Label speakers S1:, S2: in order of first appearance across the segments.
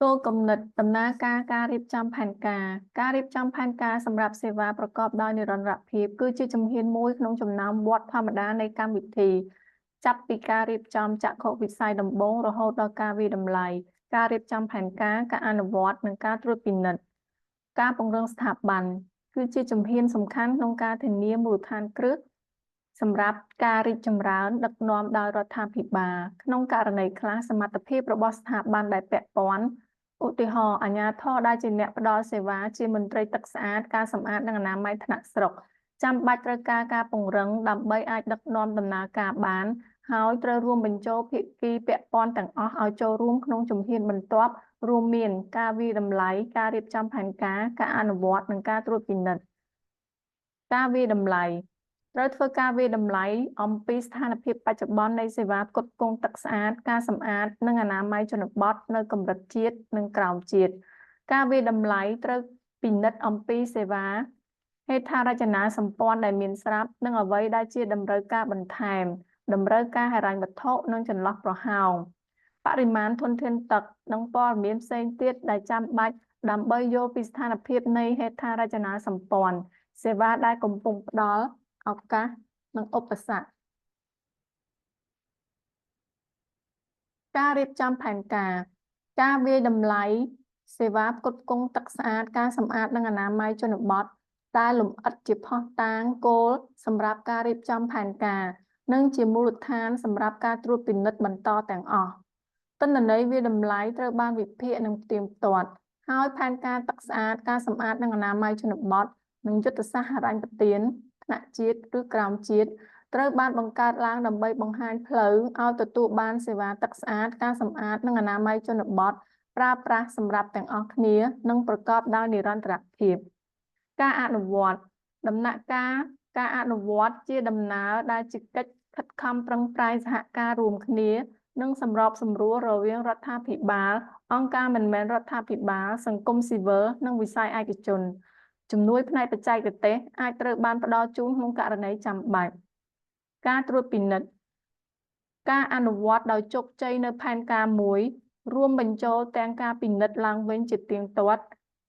S1: គោលគំនិតដំណើរការរៀបចំផែនការរៀបចំផែនការសម្រាប់សេវាប្រកបដោយនិរន្តរភាពគឺជាជំហានមួយក្នុងចំណោមវដ្តធម្មតានៃកម្មវិធីចាប់ពីការរៀបចំចក្ខុវិស័យដំបូងរហូតដល់ការវិតម្លៃការរៀបចំផែនការអនុវត្តនិងការត្រួតពិនិត្យការពង្រឹងស្ថាប័នគឺជាជំហានសំខាន់ក្នុងការធានាមូលដ្ឋានគ្រឹះសម្រាប់ការរីកចម្រើនដឹកនាំដោយរដ្ឋាភិបាលក្នុងករណីខ្លះសមត្ថភាពរបស់ស្ថាប័នដែលពាក់ព័ន្ធឧទាហរណ៍អាជ្ញាធរដែលជាអ្នកផ្ដល់សេវាជាមន្ត្រីទឹកស្អាតការសម្អាតនិងអនាម័យថ្នាក់ស្រុកចាំបាច់ត្រូវការពង្រឹងដើម្បីអាចដឹកនាំដំណើរការបានហើយត្រូវរួមបញ្ចូលភាគីពាក់ព័ន្ធទាំងអស់ឲ្យចូលរួមក្នុងជំហានបន្ទាប់រួមមានការវិតម្លៃការរៀបចំផែនការអនុវត្តនិងការត្រួតពិនិត្យការវិតម្លៃត្រូវធ្វើការវិតម្លៃអំពីស្ថានភាពបច្ចុប្បន្ននៃសេវាផ្គត់ផ្គង់ទឹកស្អាតការសម្អាតនិងអនាម័យជនបទនៅកម្រិតជាតិនិងក្រោមជាតិការវិតម្លៃត្រូវពិនិត្យអំពីសេវាហេដ្ឋារចនាសម្ព័ន្ធដែលមានស្រាប់និងអ្វីដែលជាតម្រូវការបន្ថែមតម្រូវការហិរញ្ញវត្ថុនិងចន្លោះប្រហោងបរិមាណធនធានទឹកនិងព័ត៌មានផ្សេងទៀតដែលចាំបាច់ដើម្បីយល់ពីស្ថានភាពនៃហេដ្ឋារចនាសម្ព័ន្ធសេវាដែលកំពុងផ្ដល់ឱកាសនិងឧបសគ្គការរៀបចំផែនការវាយតម្លៃសេវាផ្គត់ផ្គង់ទឹកស្អាតការសម្អាតនិងអនាម័យជនបទដែលលម្អិតជាភស្តុតាងគោលសម្រាប់ការរៀបចំផែនការនិងជាមូលដ្ឋានសម្រាប់ការត្រួតពិនិត្យបន្តទាំងអស់ទិន្នន័យវាយតម្លៃត្រូវបានវិភាគនិងផ្ទៀងផ្ទាត់ហើយផែនការទឹកស្អាតការសម្អាតនិងអនាម័យជនបទនិងយុទ្ធសាស្ត្រហិរញ្ញប្បទានថ្នាក់ជាតិឬក្រោមជាតិត្រូវបានបង្កើតឡើងដើម្បីបង្ហាញផ្លូវឲ្យទទួលបានសេវាទឹកស្អាតការសម្អាតនិងអនាម័យជនបទប្រើប្រាស់សម្រាប់ទាំងអស់គ្នានិងប្រកបដោយនិរន្តរភាពការអនុវត្តដំណាក់ការអនុវត្តជាដំណើរដែលជាកិច្ចខិតខំប្រឹងប្រែងសហការរួមគ្នានិងសម្របសម្រួលរវាងរដ្ឋាភិបាលអង្គការមិនមែនរដ្ឋាភិបាលសង្គមស៊ីវិលនិងវិស័យឯកជនជំនួយផ្នែកបច្ចេកទេសអាចត្រូវបានផ្ដល់ជូនក្នុងករណីចាំបាច់ការត្រួតពិនិត្យការអនុវត្តដោយជោគជ័យនៅផែនការមួយរួមបញ្ចូលទាំងការពិនិត្យឡើងវិញជាទៀងទាត់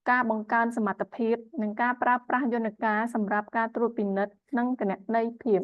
S1: ការបង្កើនសមត្ថភាពនិងការប្រើប្រាស់យន្តការសម្រាប់ការត្រួតពិនិត្យនិងគណនេយ្យភាព